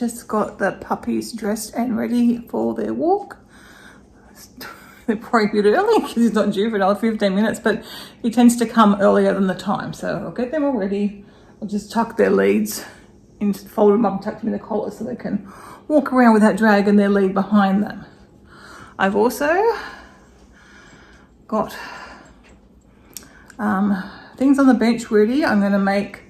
just got the puppies dressed and ready for their walk. They're probably a bit early because he's not due for another 15 minutes, but he tends to come earlier than the time. So I'll get them all ready. I'll just tuck their leads in, fold them up and tuck them in the collar so they can walk around without dragging their lead behind them. I've also got things on the bench ready. I'm going to make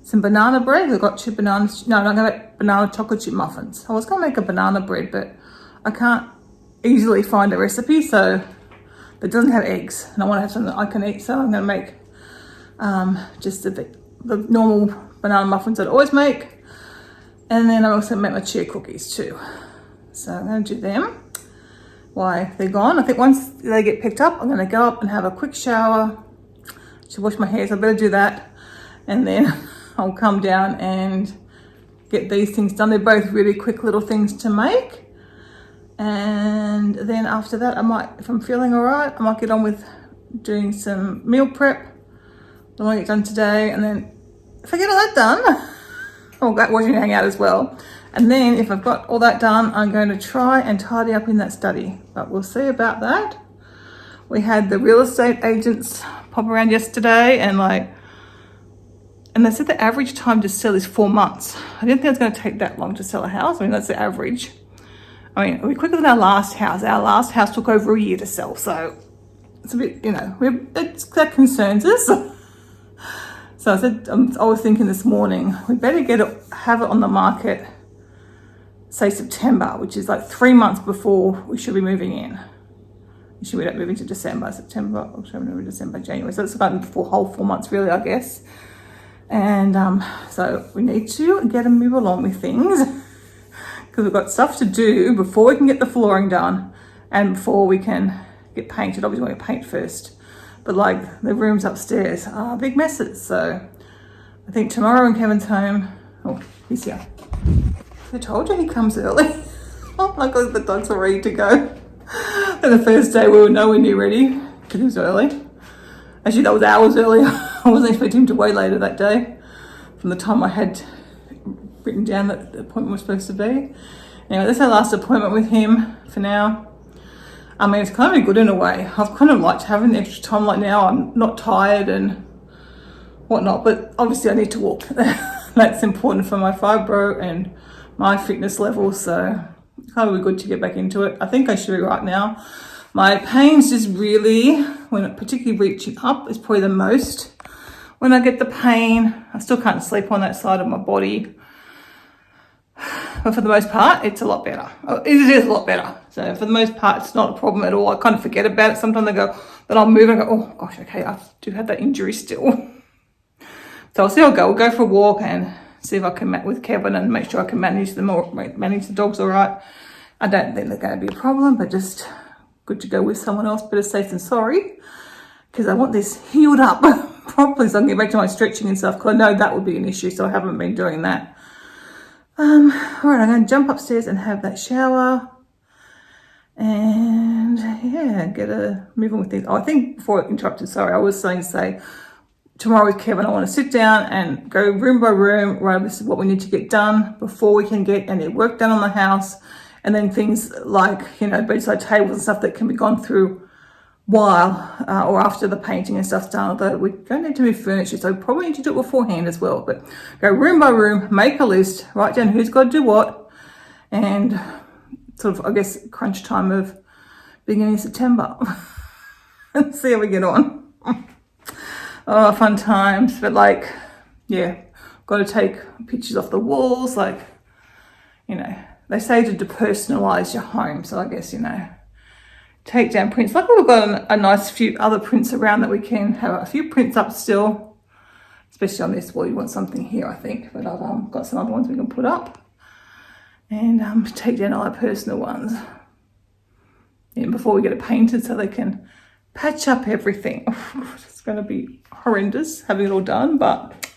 some banana bread. I've got 2 bananas. No, I'm going to make banana chocolate chip muffins. I was going to make a banana bread, but I can't easily find a recipe so that doesn't have eggs, and I want to have something that I can eat. So I'm going to make just the normal banana muffins that I always make, and then I'm also going to make my chia cookies too. So I'm going to do them while they're gone. I think once they get picked up, I'm going to go up and have a quick shower. Should wash my hair, so I better do that, and then I'll come down and get these things done. They're both really quick little things to make. And then after that, I might, if I'm feeling all right, I might get on with doing some meal prep. I want to get done today. And then if I get all that done, I'll go watching hang out as well. And then if I've got all that done, I'm going to try and tidy up in that study. But we'll see about that. We had the real estate agents pop around yesterday and they said the average time to sell is 4 months. I didn't think it was going to take that long to sell a house. I mean, that's the average. I mean, we're quicker than our last house. Our last house took over a year to sell, so it's a bit, that concerns us. So I was thinking this morning, we better have it on the market, say September, which is like 3 months before we should be moving in. We should be moving to December, September, October, November, December, January. So it's about a whole 4 months really, I guess. And so we need to get a move along with things, because we've got stuff to do before we can get the flooring done and before we can get painted. Obviously, we want to paint first. But like the rooms upstairs are big messes. So I think tomorrow when Kevin's home, oh, he's here. I told you he comes early. Oh my God, the dogs are ready to go. And the first day we were nowhere near ready because he was early. Actually, that was hours earlier. I wasn't expecting him to wait later that day from the time I had written down that the appointment was supposed to be. Anyway, that's our last appointment with him for now. I mean, it's kind of good in a way. I've kind of liked having extra time. Like now I'm not tired and whatnot, but obviously I need to walk. That's important for my fibro and my fitness level, so it's kind of good to get back into it. I think I should be right now. My pain's just really, particularly reaching up, is probably the most. When I get the pain, I still can't sleep on that side of my body. But for the most part, it's a lot better. It is a lot better. So for the most part, it's not a problem at all. I kind of forget about it. Sometimes I go, then I'll move and go, oh gosh, okay, I do have that injury still. So I'll see how I'll go. We'll go for a walk and see if I can met with Kevin and make sure I can manage the dogs all right. I don't think they're going to be a problem, but just good to go with someone else. Better safe than sorry, because I want this healed up properly so I can get back to my stretching and stuff, because I know that would be an issue, so I haven't been doing that. All right, I'm going to jump upstairs and have that shower and yeah, get a move on with things. Oh, I think before I interrupted, sorry, I was saying, tomorrow with Kevin, I want to sit down and go room by room, right, this is what we need to get done before we can get any work done on the house. And then things like, bedside tables and stuff that can be gone through while or after the painting and stuff's done. Although we don't need to move furniture, so we probably need to do it beforehand as well. But go room by room, make a list, write down who's got to do what, and sort of, I guess, crunch time of beginning of September. And see how we get on. Oh, fun times. But got to take pictures off the walls, they say to depersonalize your home. So I guess, take down prints. Luckily, we've got a nice few other prints around that we can have a few prints up still, especially on this wall. You want something here, I think, but I've got some other ones we can put up and take down all our personal ones. And before we get it painted so they can patch up everything. Oh, it's going to be horrendous having it all done, but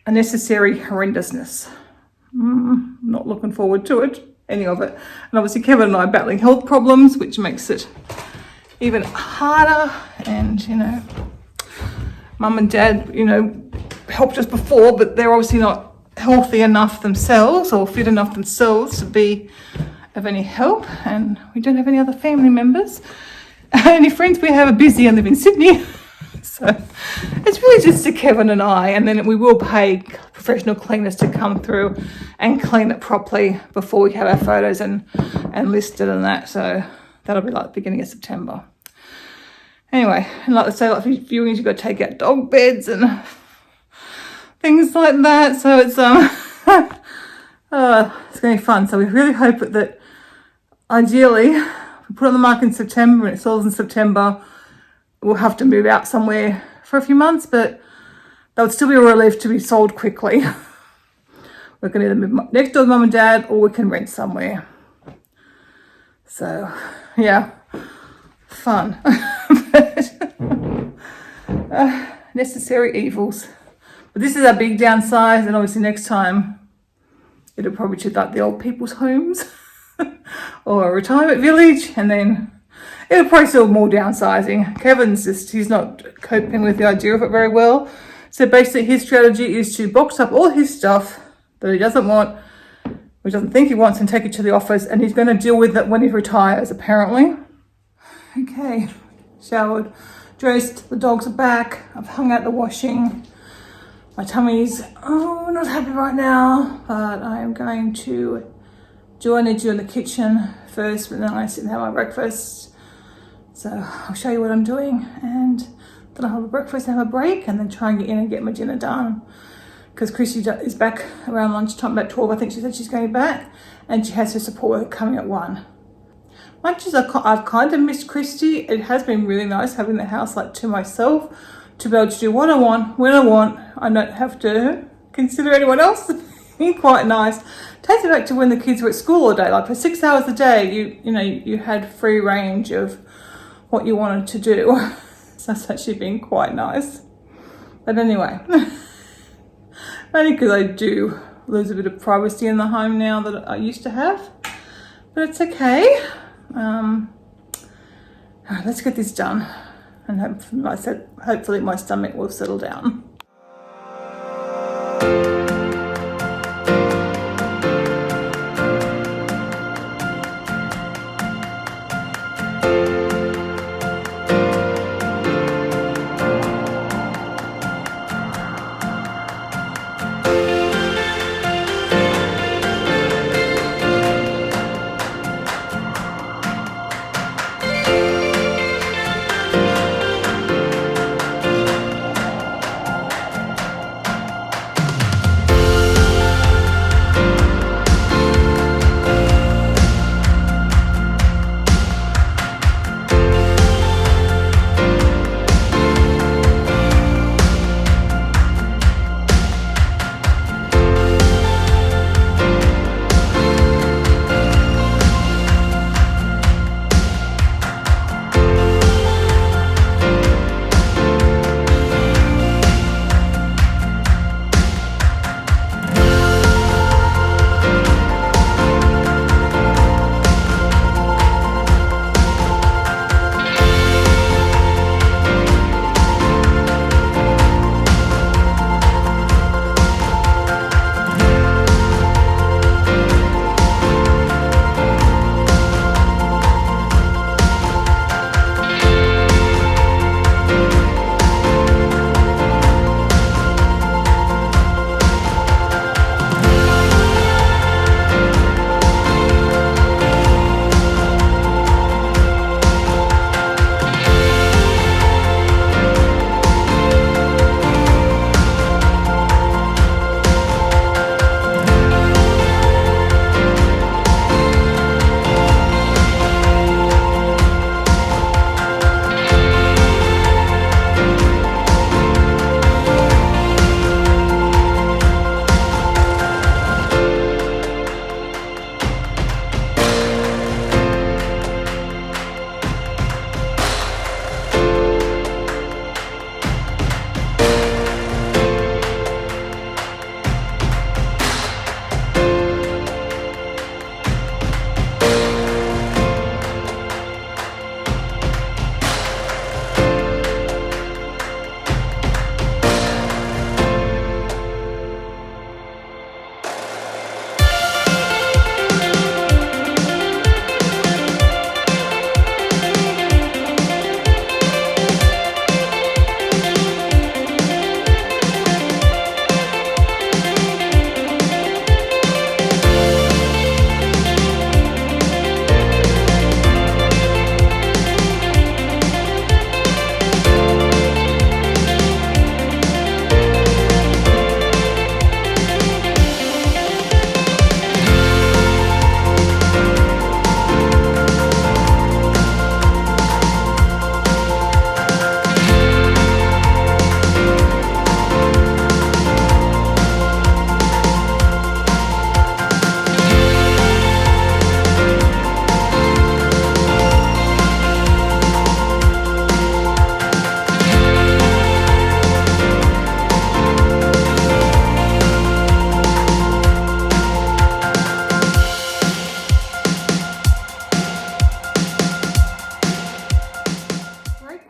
a necessary horrendousness. Not looking forward to it, any of it. And obviously Kevin and I are battling health problems, which makes it even harder. And, Mum and Dad, helped us before, but they're obviously not healthy enough themselves or fit enough themselves to be of any help, and we don't have any other family members. Any friends we have are busy and live in Sydney. So it's really just to Kevin and I, and then we will pay professional cleaners to come through and clean it properly before we have our photos and listed and that. So that'll be like the beginning of September. Anyway, and like I say, like for viewings, you've got to take out dog beds and things like that. So it's it's going to be fun. So we really hope that ideally, if we put it on the market in September and it sells in September, we'll have to move out somewhere for a few months, but that would still be a relief to be sold quickly. We can either move next door to mum and dad, or we can rent somewhere. So, yeah, fun. Necessary evils. But this is our big downsize, and obviously next time it'll probably be like the old people's homes or a retirement village, and then it'll probably still more downsizing. Kevin's he's not coping with the idea of it very well. So basically his strategy is to box up all his stuff that he doesn't want, or doesn't think he wants, and take it to the office, and he's going to deal with it when he retires, apparently. Okay, showered, dressed, the dogs are back, I've hung out the washing. My tummy's, not happy right now, but I am going to do what I need to do in the kitchen first, but then I sit and have my breakfast. So I'll show you what I'm doing, and then I'll have a breakfast, have a break, and then try and get in and get my dinner done. Because Chrissy is back around lunchtime, about 12, I think she said she's going back, and she has her support worker coming at 1. Much as I've kind of missed Christy, it has been really nice having the house like to myself, to be able to do what I want, when I want. I don't have to consider anyone else. It's been quite nice. Takes me back to when the kids were at school all day. Like for 6 hours a day, you had free range of what you wanted to do. So that's actually been quite nice. But anyway, mainly because I do lose a bit of privacy in the home now that I used to have. But it's okay. All right, let's get this done. And hopefully my stomach will settle down.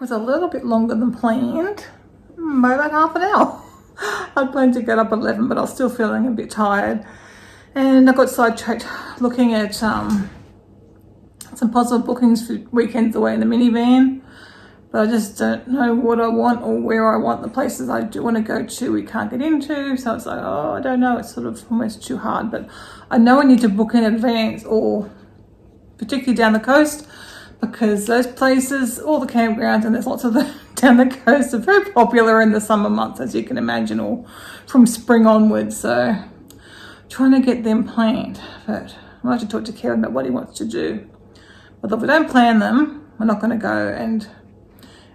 was a little bit longer than planned, by about half an hour. I planned to get up at 11, but I was still feeling a bit tired. And I got sidetracked looking at some possible bookings for weekends away in the minivan. But I just don't know what I want or where I want. The places I do want to go to, we can't get into. So it's like, oh, I don't know. It's sort of almost too hard. But I know I need to book in advance, or particularly down the coast, because those places, all the campgrounds, and there's lots of them down the coast, are very popular in the summer months, as you can imagine, or from spring onwards. So trying to get them planned. But I might have to talk to Kevin about what he wants to do. But if we don't plan them, we're not going to go. And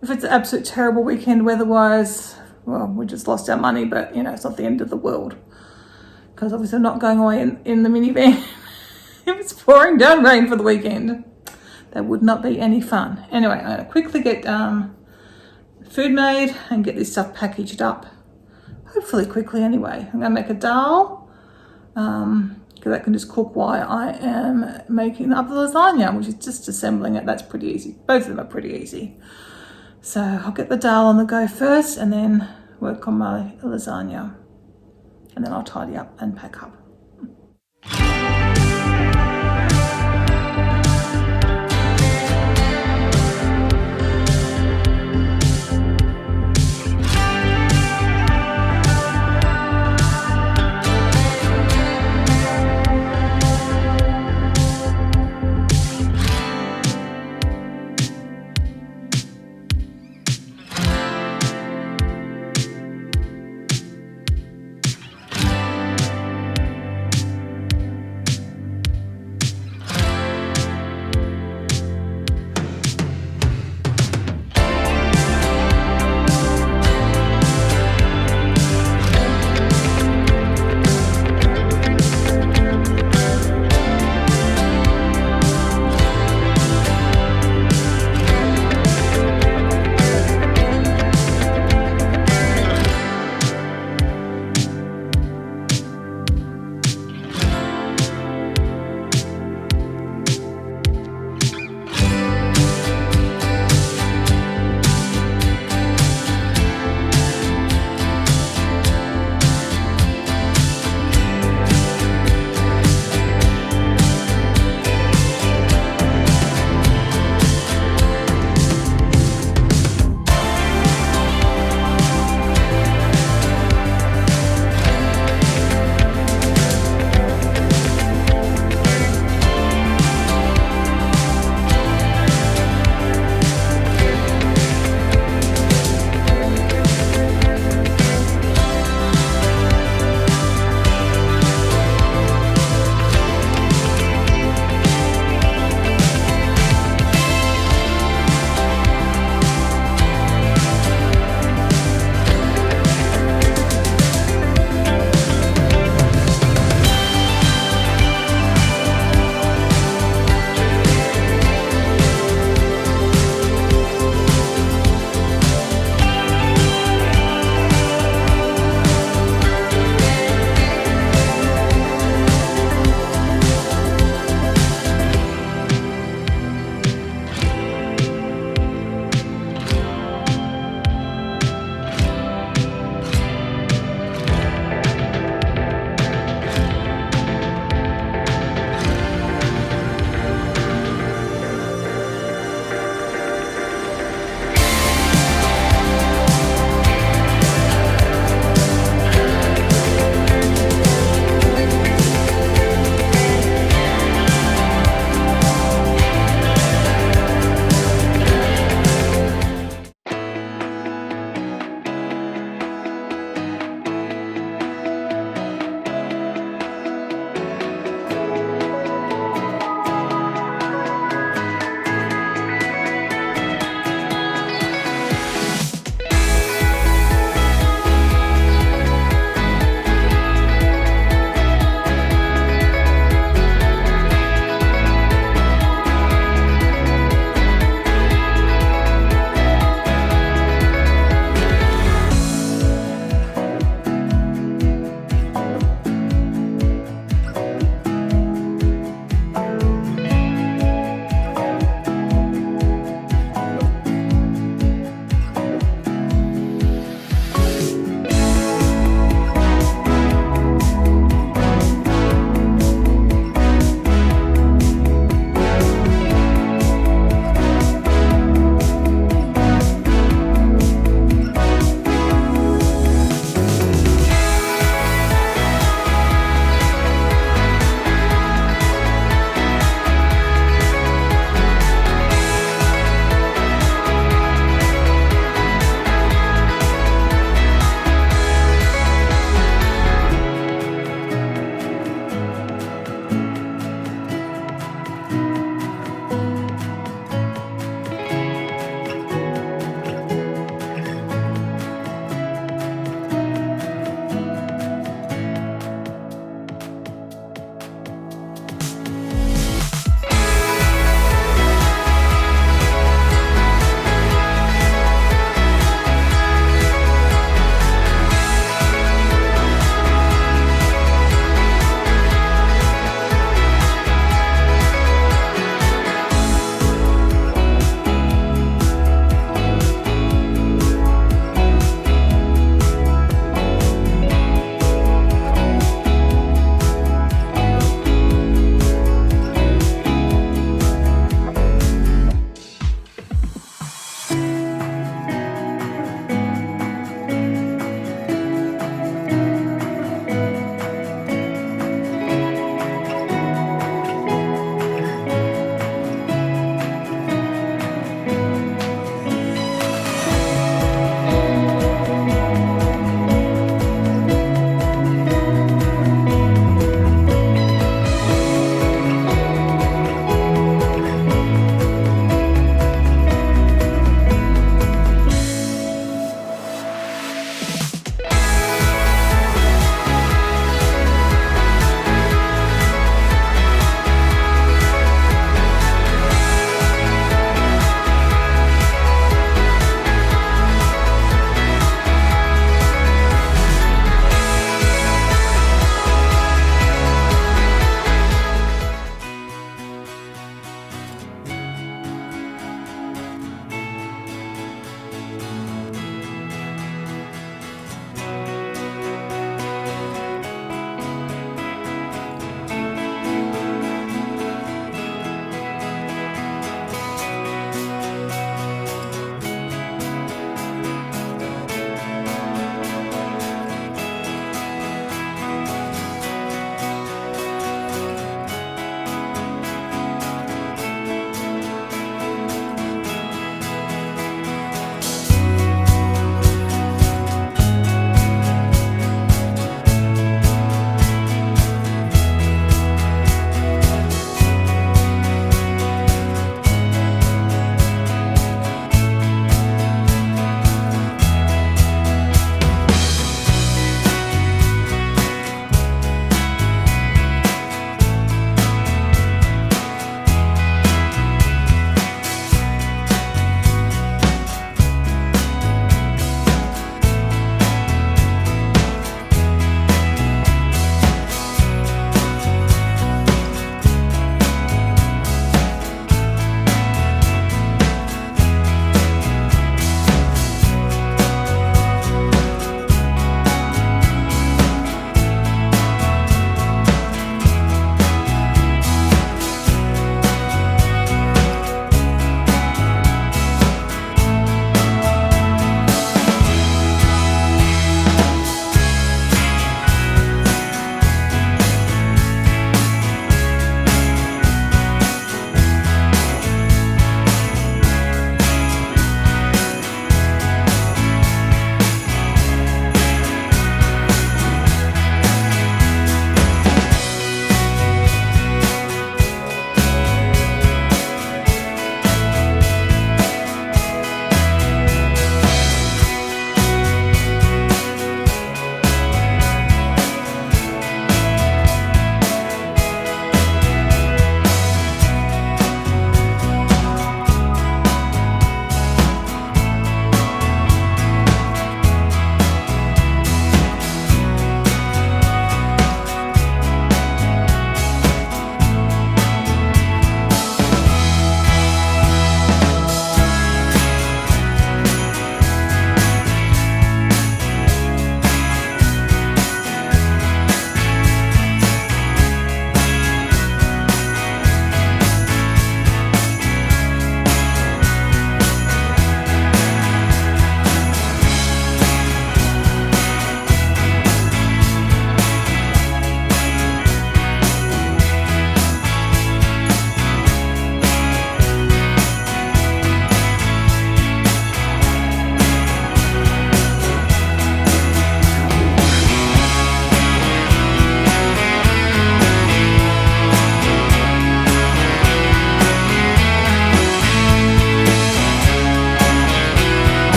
if it's an absolute terrible weekend weather-wise, well, we just lost our money, but, you know, it's not the end of the world. Because obviously I'm not going away in the minivan. If it's pouring down rain for the weekend, that would not be any fun. Anyway, I'm going to quickly get food made and get this stuff packaged up. Hopefully quickly anyway. I'm going to make a dal, because that can just cook while I am making up the lasagna, which is just assembling it. That's pretty easy. Both of them are pretty easy. So I'll get the dal on the go first and then work on my lasagna. And then I'll tidy up and pack up.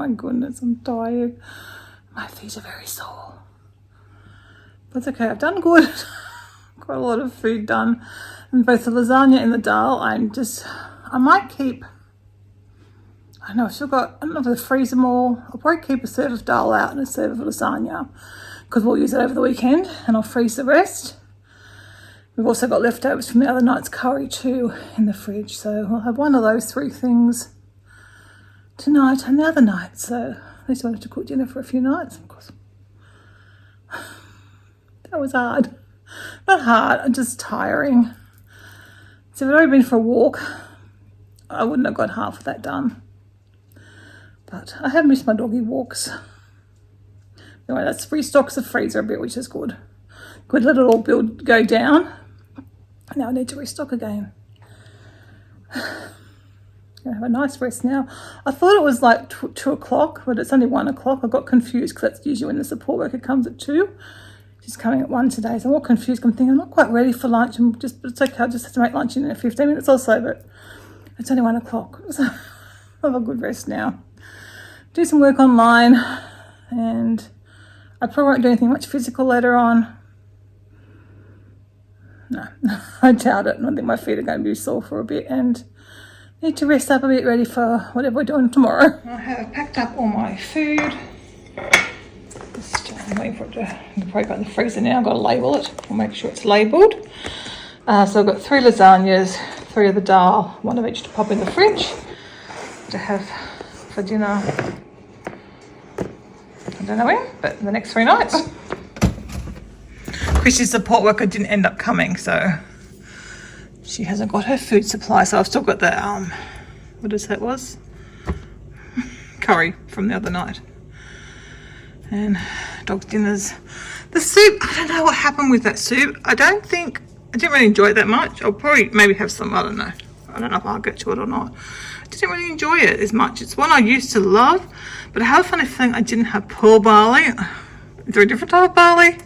my goodness, I'm tired. My feet are very sore. But it's okay, I've done good. Got a lot of food done. And both the lasagna and the dal, I might keep, I don't know, I don't know if I'll freeze them all. I'll probably keep a serve of dal out and a serve of lasagna because we'll use it over the weekend, and I'll freeze the rest. We've also got leftovers from the other night's curry too in the fridge, so I'll have one of those 3 things tonight and the other night. So at least I have to cook dinner for a few nights, of course. That was hard. Not hard, just tiring. So if I'd already been for a walk, I wouldn't have got half of that done. But I have missed my doggy walks. Anyway, that's restocks the freezer a bit, which is good. Good, let it all go down. Now I need to restock again. I have a nice rest now. I thought it was like 2 o'clock, but it's only 1 o'clock. I got confused because that's usually when the support worker comes at 2. She's coming at 1 today, so I'm all confused. I'm thinking I'm not quite ready for lunch. But it's okay, I'll just have to make lunch in 15 minutes or so, but it's only 1 o'clock. So I have a good rest now. Do some work online, and I probably won't do anything much physical later on. No, I doubt it. I think my feet are going to be sore for a bit and need to rest up a bit, ready for whatever we're doing tomorrow. I have packed up all my food. Just waiting for it to probably go in the freezer now. I've got to label it. I'll make sure it's labelled. So I've got 3 lasagnas, 3 of the dal, 1 of each to pop in the fridge to have for dinner. I don't know when, but the next 3 nights. Chrissy's support worker didn't end up coming, so she hasn't got her food supply. So I've still got the what is that was? Curry from the other night. And dog's dinners. The soup, I don't know what happened with that soup. I didn't really enjoy it that much. I'll probably maybe have some, I don't know. I don't know if I'll get to it or not. I didn't really enjoy it as much. It's one I used to love, but I have a funny feeling I didn't have pearl barley. Is there a different type of barley?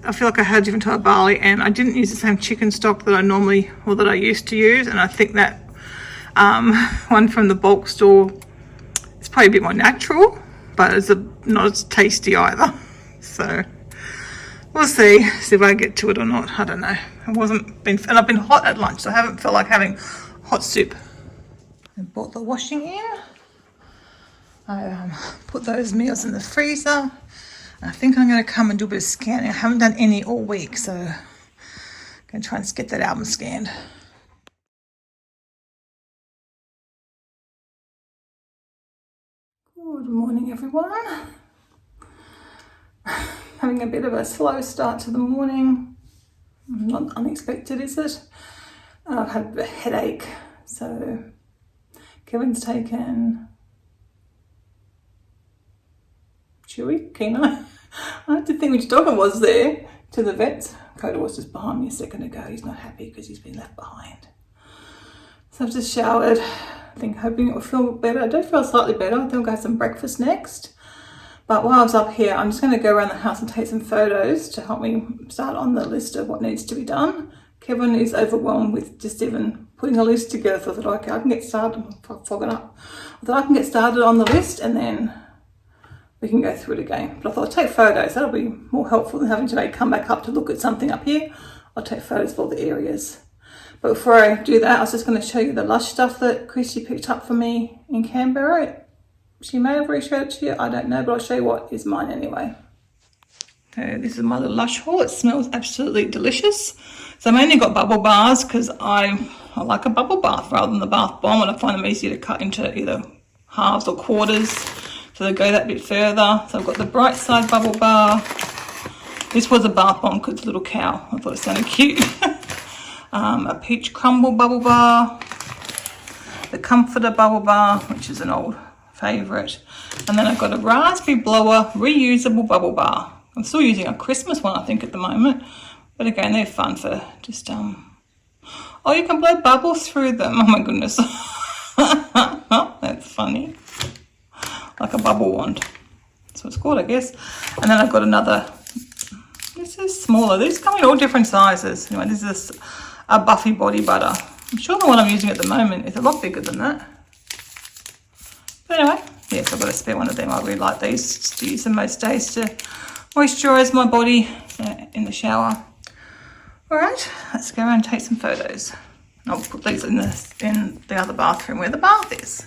I feel like I had a different type of barley, and I didn't use the same chicken stock that I used to use, and I think that one from the bulk store is probably a bit more natural, but it's not as tasty either. So we'll see if I get to it or not. I don't know. And I've been hot at lunch, so I haven't felt like having hot soup. I brought the washing in. I put those meals in the freezer. I think I'm going to come and do a bit of scanning. I haven't done any all week, so I'm going to try and get that album scanned. Good morning, everyone. Having a bit of a slow start to the morning. Not unexpected, is it? I've had a headache, so Kevin's taken Keno. I had to think which dog it was there to the vets. Coda was just behind me a second ago. He's not happy because he's been left behind. So I've just showered. I think hoping it will feel better. I do feel slightly better. I think I'll go have some breakfast next. But while I was up here, I'm just going to go around the house and take some photos to help me start on the list of what needs to be done. Kevin is overwhelmed with just even putting a list together. So I thought, okay, I can get started. I'm fogging up. I thought I can get started on the list and then we can go through it again. But I thought I'll take photos. That'll be more helpful than having to come back up to look at something up here. I'll take photos of all the areas. But before I do that, I was just going to show you the Lush stuff that Chrissy picked up for me in Canberra. She may have already showed it to you. I don't know, but I'll show you what is mine anyway. So this is my little Lush haul. It smells absolutely delicious. So I mainly got bubble bars because I like a bubble bath rather than the bath bomb, and I find them easier to cut into either halves or quarters. So they go that bit further. So I've got the Bright Side bubble bar. This was a bath bomb because it's a little cow. I thought it sounded cute. A peach crumble bubble bar. The Comforter bubble bar, which is an old favourite. And then I've got a raspberry blower reusable bubble bar. I'm still using a Christmas one, I think, at the moment. But again, they're fun for just, oh, you can blow bubbles through them. Oh my goodness. That's funny. Like a bubble wand. That's what it's called, I guess. And then I've got another, this is smaller. These come in all different sizes. Anyway, this is a Buffy body butter. I'm sure the one I'm using at the moment is a lot bigger than that. But anyway, yes, I've got a spare one of them. I really like these, just to use them most days to moisturise my body in the shower. All right, let's go around and take some photos. I'll put these in the other bathroom where the bath is.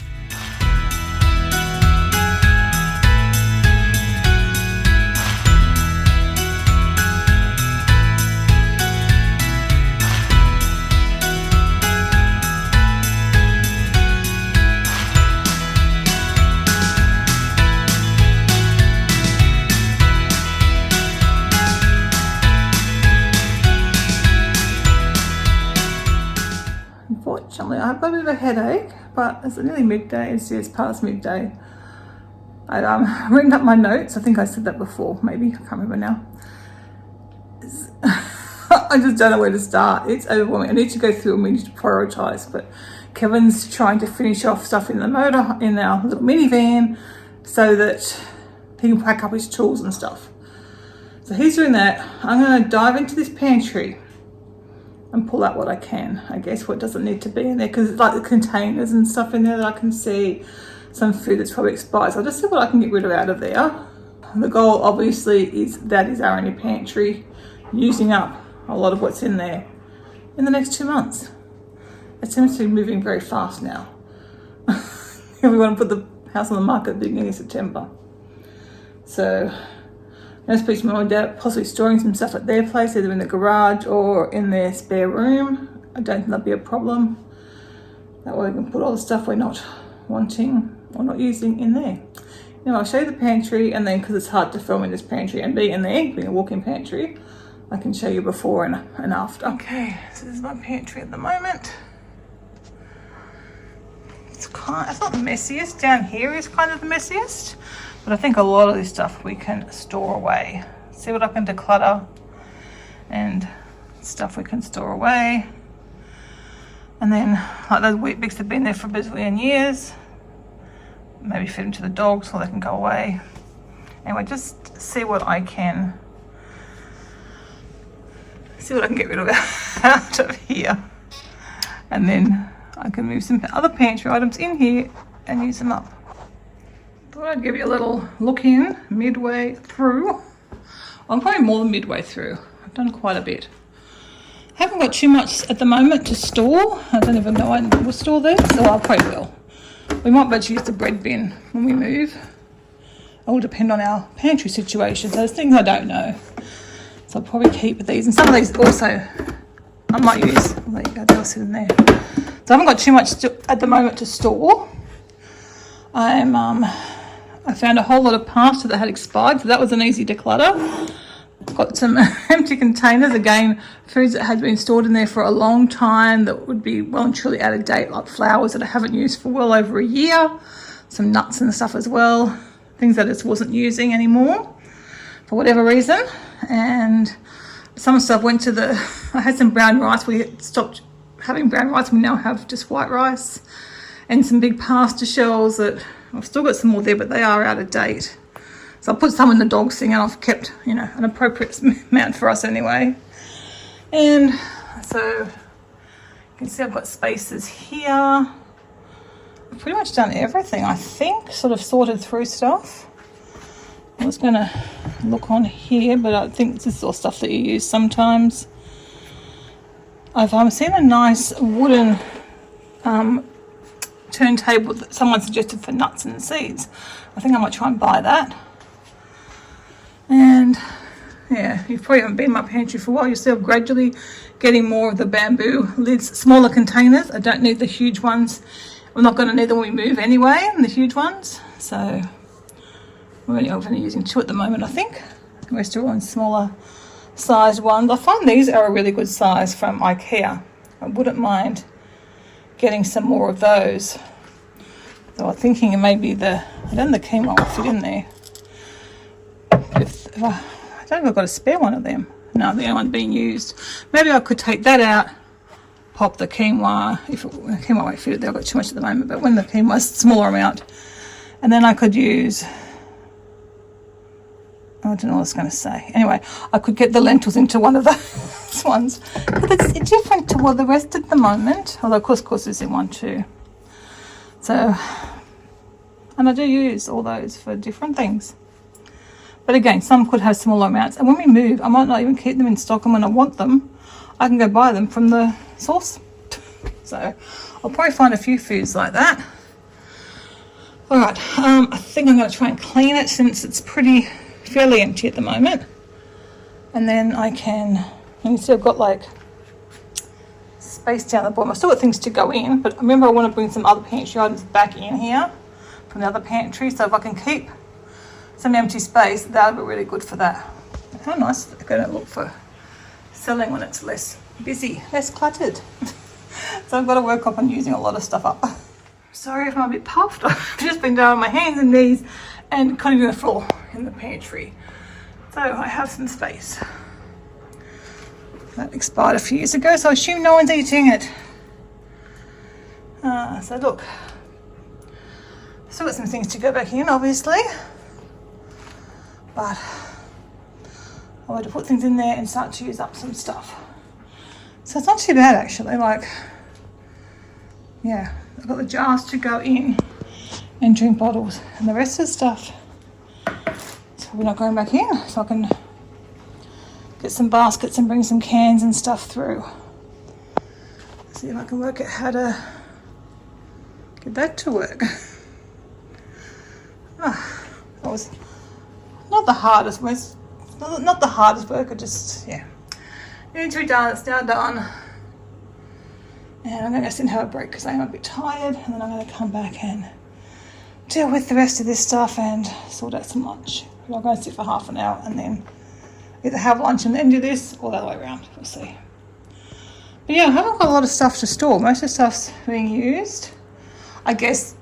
Unfortunately, I've got a bit of a headache, but it's nearly midday. It's past midday. I've written up my notes. I think I said that before, maybe. I can't remember now. I just don't know where to start. It's overwhelming. I need to go through and we need to prioritise. But Kevin's trying to finish off stuff in our little minivan so that he can pack up his tools and stuff. So he's doing that. I'm going to dive into this pantry and pull out what I can, I guess, what doesn't need to be in there, because it's like the containers and stuff in there that I can see, some food that's probably expired. So I'll just see what I can get rid of out of there. The goal obviously is that is our only pantry, using up a lot of what's in there in the next 2 months. It seems to be moving very fast now. We want to put the house on the market at the beginning of September. So I'm going to speak to my mum and dad, possibly storing some stuff at their place, either in the garage or in their spare room. I don't think that'll be a problem. That way we can put all the stuff we're not wanting or not using in there. Now I'll show you the pantry, and then because it's hard to film in this pantry and be in there, being a walk-in pantry, I can show you before and after. Okay, so this is my pantry at the moment. It's not the messiest. Down here is kind of the messiest. But I think a lot of this stuff we can store away. See what I can declutter and stuff we can store away. And then like those wheat bix have been there for a bazillion years. Maybe feed them to the dogs so they can go away. Anyway, just see what I can get rid of out of here. And then I can move some other pantry items in here and use them up. Thought I'd give you a little look in midway through. I'm probably more than midway through. I've done quite a bit. I haven't got too much at the moment to store. I don't even know I will store this, so I probably will. We might better use the bread bin when we move. It will depend on our pantry situation. So there's things I don't know. So I'll probably keep these. And some of these also I might use. There you go, they'll sit in there. So I haven't got too much at the moment to store. I found a whole lot of pasta that had expired, so that was an easy declutter. Got some empty containers, again, foods that had been stored in there for a long time that would be well and truly out of date, like flowers that I haven't used for well over a year, some nuts and stuff as well, things that I just wasn't using anymore for whatever reason. And some stuff went to I had some brown rice. We stopped having brown rice. We now have just white rice, and some big pasta shells that I've still got some more there, but they are out of date. So I put some in the dog's thing, and I've kept, an appropriate amount for us anyway. And so you can see I've got spaces here. I've pretty much done everything, I think, sort of sorted through stuff. I was going to look on here, but I think this is all stuff that you use sometimes. I've seen a nice wooden turntable that someone suggested for nuts and seeds. I think I might try and buy that. And yeah, you probably haven't been in my pantry for a while. You'll see I'm gradually getting more of the bamboo lids, smaller containers. I don't need the huge ones. I'm not going to need them when we move anyway, the huge ones. So we're only using 2 at the moment, I think. We're still on smaller sized ones. I find these are a really good size from IKEA. I wouldn't mind getting some more of those. So I'm thinking maybe I don't know the quinoa will fit in there. I don't know if I've got a spare one of them. No, the only one being used. Maybe I could take that out, pop the quinoa. The quinoa won't fit it there, I've got too much at the moment, but when the quinoa's a smaller amount, and then I could use, I don't know what I was going to say. Anyway, I could get the lentils into one of those ones. But it's different to the rest at the moment. Although couscous is in one too. So And I do use all those for different things. But again, some could have smaller amounts. And when we move, I might not even keep them in stock. And when I want them, I can go buy them from the source. So I'll probably find a few foods like that. All right, I think I'm going to try and clean it since it's fairly empty at the moment. And then I can, and you see I've got like space down the bottom. I've still got things to go in, but remember I want to bring some other pantry items back in here from the other pantry. So if I can keep some empty space, that'll be really good for that. How nice it's going to look for selling when it's less busy, less cluttered. So I've got to work up on using a lot of stuff up. Sorry if I'm a bit puffed. I've just been down on my hands and knees and cutting the floor in the pantry. So I have some space. That expired a few years ago, so I assume no one's eating it. So look, still got some things to go back in, obviously, but I want to put things in there and start to use up some stuff. So it's not too bad actually. Like, yeah, I've got the jars to go in and drink bottles, and the rest of the stuff is probably not going back in, so I can get some baskets and bring some cans and stuff through. See if I can work out how to get that to work. That was not the hardest, not the hardest work. I just, yeah, it needs to be done. It's now done. And I'm going to go sit and have a break because I am a bit tired, and then I'm going to come back and deal with the rest of this stuff and sort out some lunch. I'm going to sit for half an hour and then either have lunch and then do this, or the other way around. We'll see. But yeah, I haven't got a lot of stuff to store. Most of the stuff's being used. I guess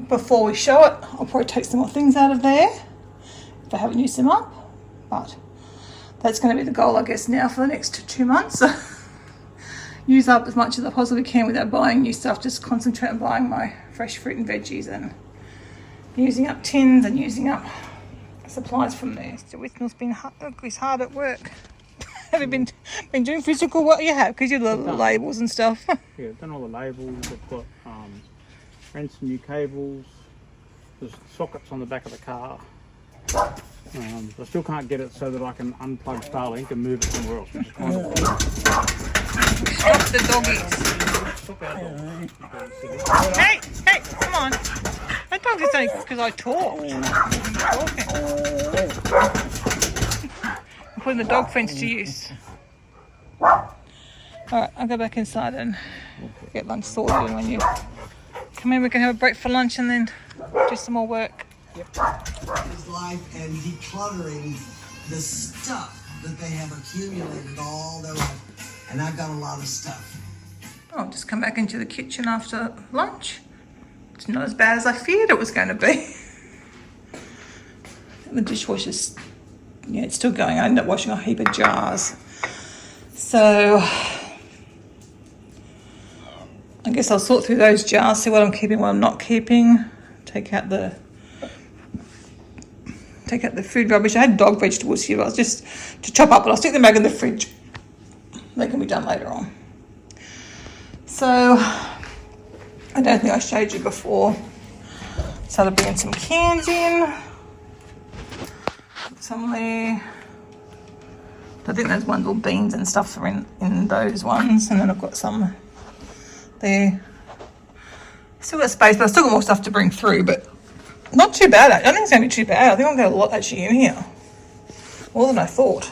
before we show it, I'll probably take some more things out of there if I haven't used them up. But that's going to be the goal, I guess, now for the next 2 months. Use up as much as I possibly can without buying new stuff. Just concentrate on buying my fresh fruit and veggies and using up tins and using up supplies from there. So Whitnell's been hard at work. Have you been doing physical work? You have, because you do the labels and stuff. Yeah, I've done all the labels. I've got ran some new cables. There's sockets on the back of the car. I still can't get it so that I can unplug Starlink and move it somewhere else. Which is kind of Stop the doggies. Stop our dog. Hey, come on. That dog is only because I talk. I'm putting the dog fence to use. Alright, I'll go back inside and get lunch sorted, and when you come in we can have a break for lunch and then do some more work. His life and decluttering the stuff that they have accumulated all their life. And I've got a lot of stuff. I'll just come back into the kitchen after lunch. It's not as bad as I feared it was going to be. The dishwasher's, yeah, it's still going. I ended up washing a heap of jars. So I guess I'll sort through those jars, see what I'm keeping, what I'm not keeping. Take out the food rubbish. I had dog vegetables here, but I was just to chop up, but I'll stick them back in the fridge. They can be done later on. So I don't think I showed you before. Started bringing some cans in. Some there. I think those ones, all beans and stuff are in those ones, and then I've got some there. Still got space, but I've still got more stuff to bring through, but not too bad. I don't think it's going to be too bad. I think I've got a lot actually in here. More than I thought.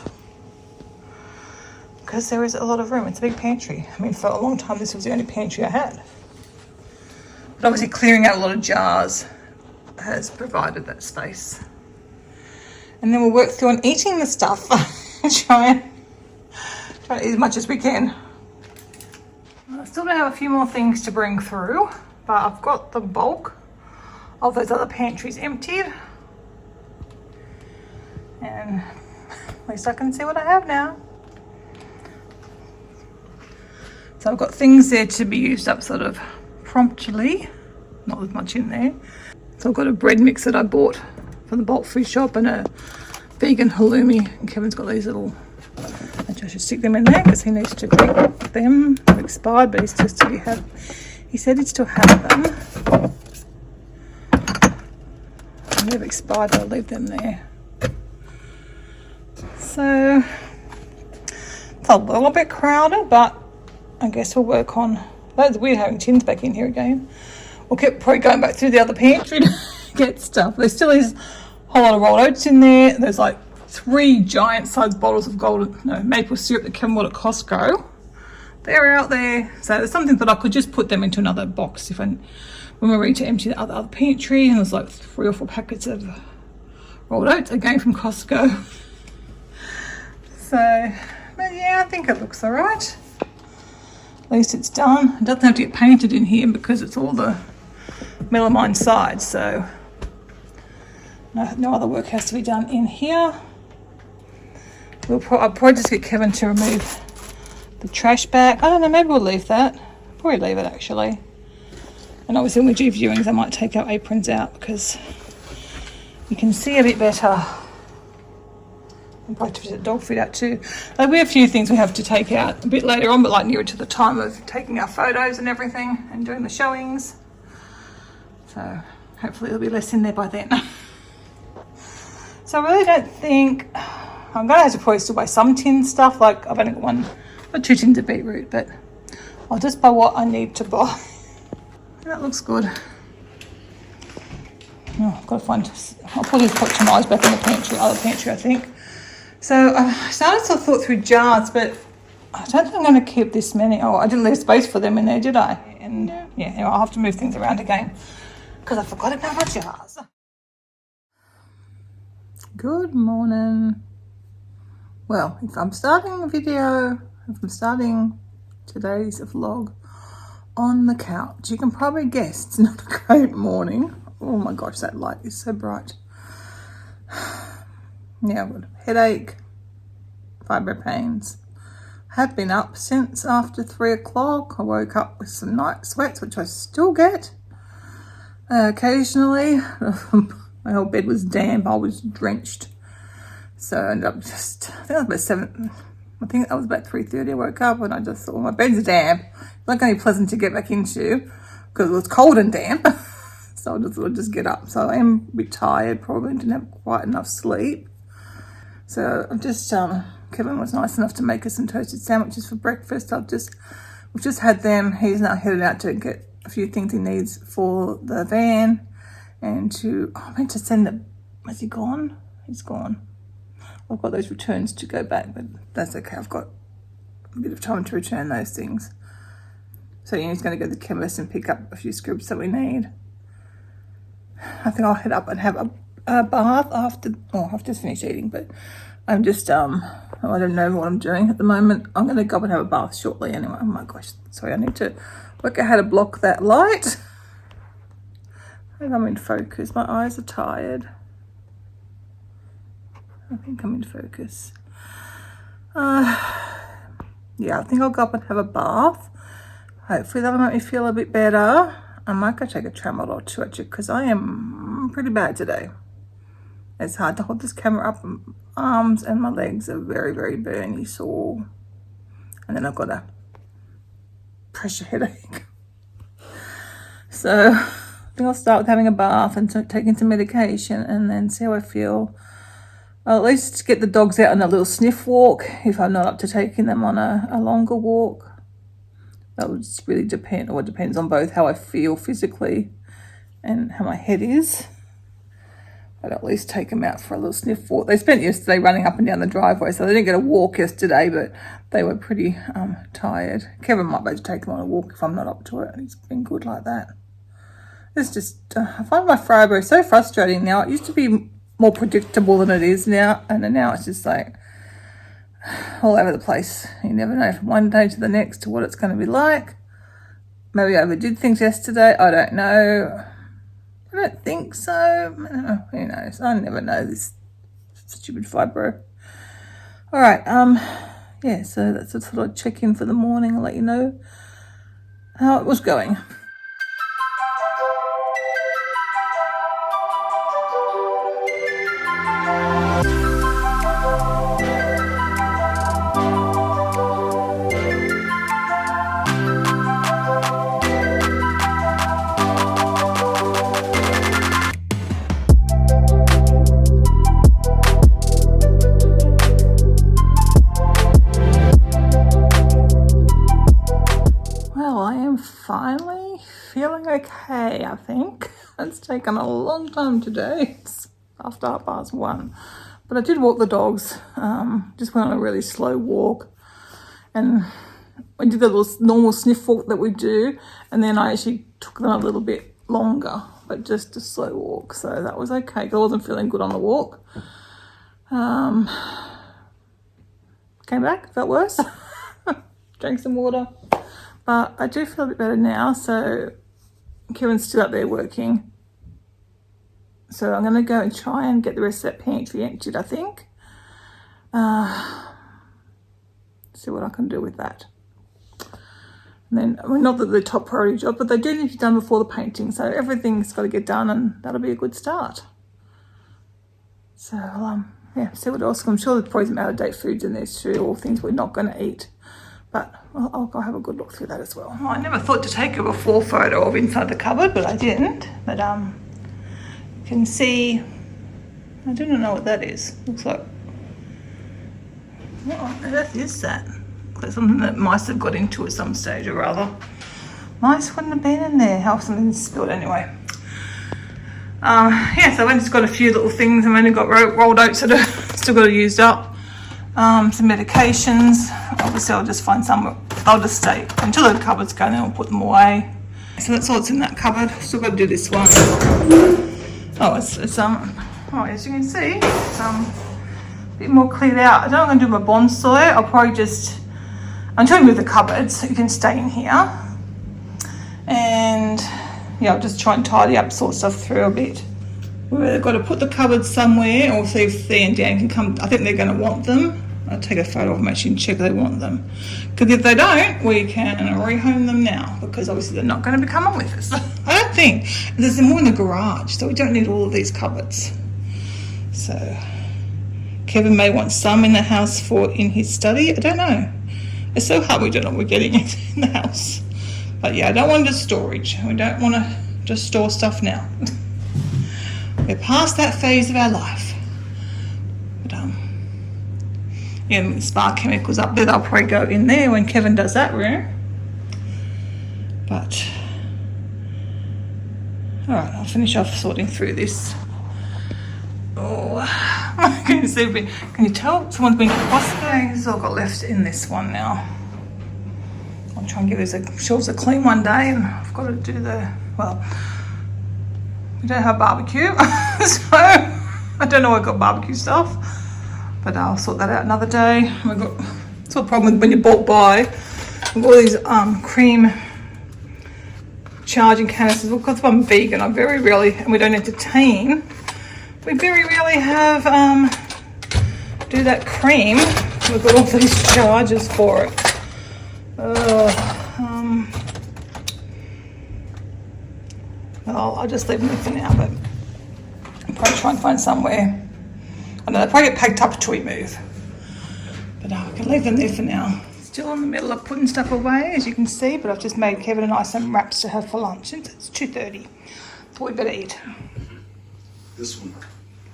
Because there is a lot of room. It's a big pantry. I mean, for a long time, this was the only pantry I had. But obviously clearing out a lot of jars has provided that space. And then we'll work through on eating the stuff. try to eat as much as we can. I still don't have a few more things to bring through, but I've got the bulk of those other pantries emptied. And at least I can see what I have now. So I've got things there to be used up sort of promptly, not as much in there. So I've got a bread mix that I bought from the bulk food shop and a vegan halloumi. And Kevin's got these little, I should stick them in there because he needs to drink them. They're expired, but he said he'd still have them. they've expired, I'll leave them there. So it's a little bit crowded, but I guess we'll work on. That's weird having tins back in here again. We'll keep probably going back through the other pantry to get stuff. There still is a whole lot of rolled oats in there. There's like 3 giant sized bottles of maple syrup that Kevin bought at Costco. They're out there. So there's something that I could just put them into another box when we're ready to empty the other pantry. And there's like 3 or 4 packets of rolled oats again from Costco. So, but yeah, I think it looks all right. At least it's done. It doesn't have to get painted in here because it's all the melamine side, so no other work has to be done in here. I'll probably just get Kevin to remove the trash bag. I don't know, maybe we'll leave that. Probably leave it actually. And obviously when we do viewings I might take our aprons out because you can see a bit better. I'll probably take the dog food out too. There'll be a few things we have to take out a bit later on, but like nearer to the time of taking our photos and everything and doing the showings. So hopefully there'll be less in there by then. So I really don't think, I'm going to have to probably still buy some tin stuff, like I've only got 2 tins of beetroot, but I'll just buy what I need to buy. That looks good. Oh, I've got to find, I'll probably put some eyes back in the other pantry I think. So I started to thought through jars, but I don't think I'm going to keep this many. Oh, I didn't leave space for them in there, did I? And yeah, anyway, I'll have to move things around again because I forgot about my jars. Good morning. Well, if I'm starting today's vlog on the couch, you can probably guess it's not a great morning. Oh my gosh, that light is so bright. Yeah, I've got a headache, fibro pains. Have been up since after 3 o'clock. I woke up with some night sweats, which I still get occasionally. My whole bed was damp. I was drenched. So I ended up I think that was about 3:30 I woke up and I just thought, well, my bed's damp. It's not going to be pleasant to get back into because it was cold and damp. So I just thought I'd just get up. So I am a bit tired, probably didn't have quite enough sleep. So I'm just, Kevin was nice enough to make us some toasted sandwiches for breakfast. We've just had them. He's now headed out to get a few things he needs for the van and I meant to send them. Has he gone? He's gone. I've got those returns to go back, but that's okay. I've got a bit of time to return those things. So yeah, he's going to go to the chemist and pick up a few scripts that we need. I think I'll head up and have a bath after. Oh, I've just finished eating, but I'm just I don't know what I'm doing at the moment. I'm going to go up and have a bath shortly anyway. Oh my gosh, sorry, I need to work out how to block that light. I think I'm in focus. My eyes are tired. I think I'm in focus. Yeah, I think I'll go up and have a bath. Hopefully that'll make me feel a bit better. I might go take a Tramadol or 2 actually, because I am pretty bad today. It's hard to hold this camera up. My arms and my legs are very, very burny, sore. And then I've got a pressure headache. So I think I'll start with having a bath and taking some medication and then see how I feel. I'll at least get the dogs out on a little sniff walk if I'm not up to taking them on a longer walk. That would just really depend, or it depends on both how I feel physically and how my head is. But at least take them out for a little sniff walk. They spent yesterday running up and down the driveway, so they didn't get a walk yesterday, but they were pretty tired. Kevin might be able to take them on a walk if I'm not up to it. He's been good like that. It's just, I find my fibro so frustrating now. It used to be more predictable than it is now, and then now it's just like all over the place. You never know from one day to the next to what it's going to be like. Maybe I overdid things yesterday. I don't know. I don't think so. Who knows? I never know this stupid fibro. All right. Yeah. So that's a sort of check in for the morning. I'll let you know how it was going. feeling okay, I think. It's taken a long time today. It's after 1:30. But I did walk the dogs. Just went on a really slow walk. And I did the little normal sniff walk that we do. And then I actually took them a little bit longer, but just a slow walk. So that was okay. I wasn't feeling good on the walk. Came back, felt worse. Drank some water. But I do feel a bit better now. So Kevin's still up there working. So I'm going to go and try and get the rest of that pantry emptied, I think. See what I can do with that. And then, I mean, not that the top priority job, but they do need to be done before the painting. So everything's got to get done, and that'll be a good start. So, yeah, see what else. I'm sure there's probably some out-of-date foods in there too, or things we're not going to eat. But I'll go have a good look through that as well. I never thought to take a before photo of inside the cupboard, but I didn't. But you can see, I do not know what that is. Looks like, what on earth is that? Like something that mice have got into at some stage or other. Mice wouldn't have been in there. How something spilled anyway. Yeah, so I've just got a few little things. I've only got rolled oats that are still got to use up. Some medications. Obviously I'll just find some, I'll just stay until the cupboard's going, then I'll put them away. So that's all that's in that cupboard. Still got to do this one. Oh, it's oh, as you can see, it's a bit more cleared out. I don't know what I'm going to do with my bonsai. I'll probably just, until we move the cupboards, it can stay in here. And yeah, I'll just try and tidy up, sort stuff through a bit. We've got to put the cupboards somewhere, or see if Thea and Dan can come. I think they're going to want them. I'll take a photo of them actually and check if they want them. Because if they don't, we can rehome them now, because obviously they're not going to be coming with us. I don't think. There's more in the garage, so we don't need all of these cupboards. So Kevin may want some in the house for in his study. I don't know. It's so hard, we don't know what we're getting in the house. But yeah, I don't want just storage. We don't want to just store stuff now. We're past that phase of our life. But yeah, spark chemicals up there, they'll probably go in there when Kevin does that room. But alright, I'll finish off sorting through this. Oh, can you see? Can you tell someone's been to Costco? This is all got left in this one now. I'll try and give these shelves a clean one day, and I've got to do well, we don't have barbecue, so I don't know why I got barbecue stuff, but I'll sort that out another day. It's a problem when you bulk buy. We've got all these cream charging canisters. Because I'm vegan, I very rarely, and we don't entertain, we very rarely have do that cream. We've got all these chargers for it. Well, I'll just leave them there for now, but I'll probably try and find somewhere. I know they'll probably get packed up until we move, but I can leave them there for now. Still in the middle of putting stuff away, as you can see, but I've just made Kevin and I some wraps to have for lunch. It's 2:30, so we better eat. This one,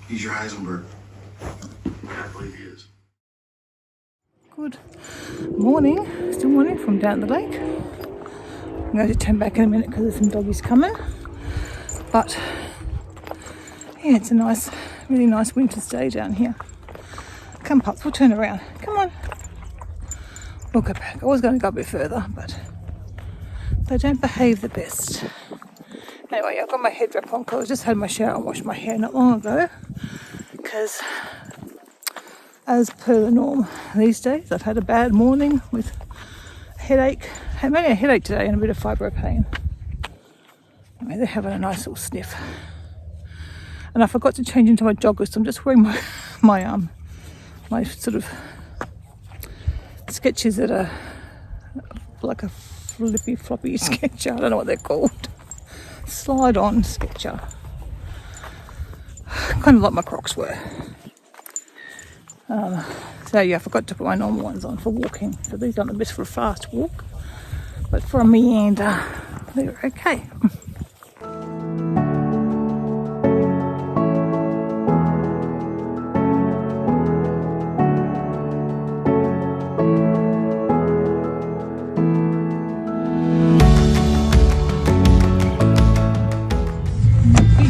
he's your Heisenberg. I believe he is. Good morning, still morning from down the lake. I'm going to turn back in a minute because there's some doggies coming. But yeah, it's a nice, really nice winter's day down here. Come pups, we'll turn around. Come on. We'll go back. I was going to go a bit further, but they don't behave the best. Anyway, I've got my head wrap on because I just had my shower and washed my hair not long ago. Because as per the norm these days, I've had a bad morning with a headache. I had mainly a headache today and a bit of fibro pain. Anyway, they're having a nice little sniff. And I forgot to change into my joggers, so I'm just wearing my sort of sketches that are like a flippy floppy sketcher. I don't know what they're called. Slide on sketcher. Kind of like my Crocs were. So yeah, I forgot to put my normal ones on for walking. So these aren't the best for a fast walk, but for a meander, they're okay.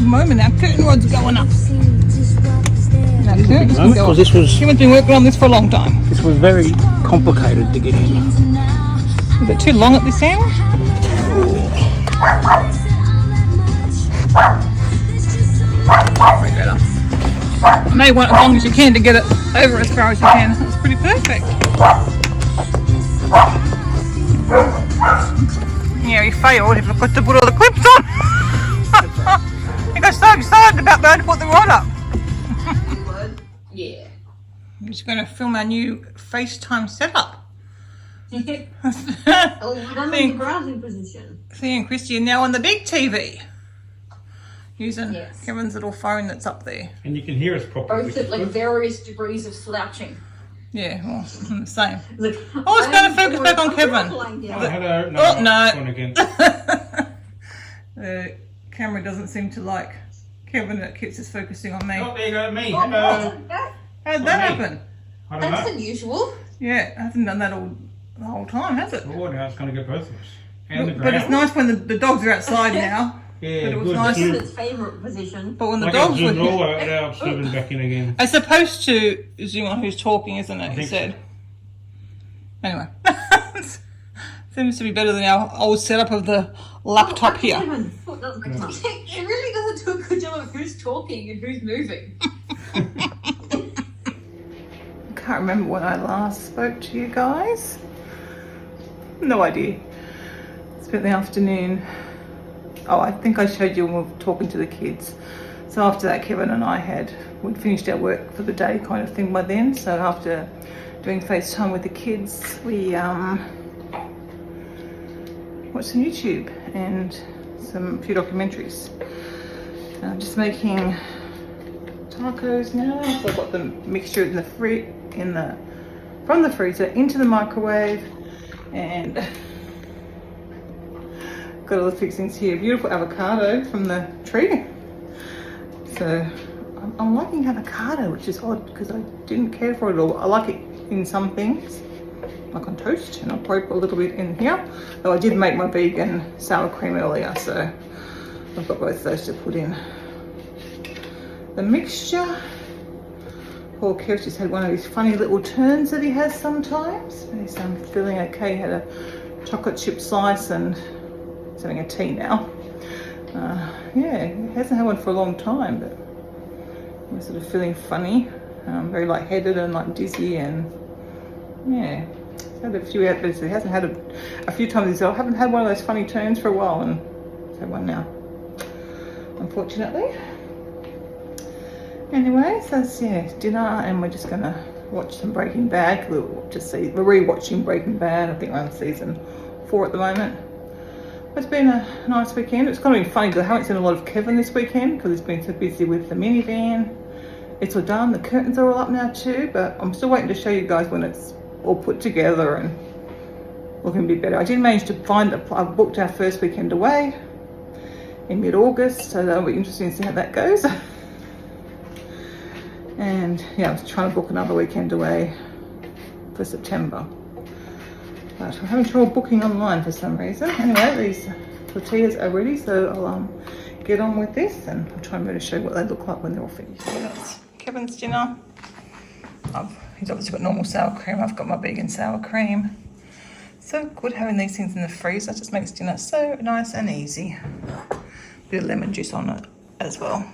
moment, our curtain rod's going up. Our curtains can go up. Because this was Kevin's been working on this for a long time. very complicated to get in. Is it too long at this hour? Probably better. I may want it as long as you can to get it over as far as you can. That's pretty perfect. Yeah, he failed. He forgot to put all the clips on. He got so excited about going to put the rod up. Yeah. I'm just going to film our new FaceTime setup. Oh, I'm in the browsing position. See and Christy are now on the big TV. Using Yes. Kevin's little phone that's up there. And you can hear us properly. Both at like various degrees of slouching. Yeah, well, I'm the same. Look, Oh, it's going to focus back on Kevin. Hello. No, Oh, no. One again. The camera doesn't seem to like Kevin. It keeps us focusing on me. Oh, there you go, me. Oh, Hello. How did that me. happen? I don't that's know. unusual. Yeah, it hasn't done that the whole time, has it? Oh, now it's going to get both of us. And the But it's ground. nice when the dogs are outside now. Yeah, but it was good. nice. This is Zoom. its favourite position. But when the Like dogs I were zoomed all the here, way out, zooming back in again. it's supposed to zoom on who's talking, isn't it? He think said. Anyway, seems to be better than our old setup of the laptop here. Kevin, it really doesn't do a good job of who's talking and who's moving. Can't remember when I last spoke to you guys. No idea. Spent the afternoon. Oh, I think I showed you when we were talking to the kids. So after that, Kevin and we'd finished our work for the day kind of thing by then. So after doing FaceTime with the kids, we watched some YouTube and a few documentaries. And I'm just making tacos now. So I've got the mixture in the from the freezer into the microwave, and got all the fixings here. Beautiful avocado from the tree. So I'm liking avocado, which is odd because I didn't care for it at all. I like it in some things, like on toast, and I'll probably put a little bit in here. Though I did make my vegan sour cream earlier, so I've got both those to put in the mixture. Poor Kev just had one of his funny little turns that he has sometimes. He's feeling okay. He had a chocolate chip slice and he's having a tea now. Yeah, he hasn't had one for a long time, but he's sort of feeling funny, very lightheaded and like dizzy, and yeah, he's had a few outbursts. He hasn't had a few times. He said, I haven't had one of those funny turns for a while, and he's had one now, unfortunately. Anyway, so it's dinner, and we're just gonna watch some Breaking Bad. We're re-watching Breaking Bad. I think we're on season 4 at the moment. It's been a nice weekend. It's kind of been funny because I haven't seen a lot of Kevin this weekend because he's been so busy with the minivan. It's all done. The curtains are all up now too, but I'm still waiting to show you guys when it's all put together and looking a bit better. I did manage to I booked our first weekend away in mid-August, so that'll be interesting to see how that goes. And yeah, I was trying to book another weekend away for September, but I'm having trouble booking online for some reason. Anyway, these tortillas are ready, so I'll get on with this, and I'll try and better show you what they look like when they're all finished. So that's Kevin's dinner. He's obviously got normal sour cream. I've got my vegan sour cream. So good having these things in the freezer. Just makes dinner so nice and easy. Bit of lemon juice on it as well.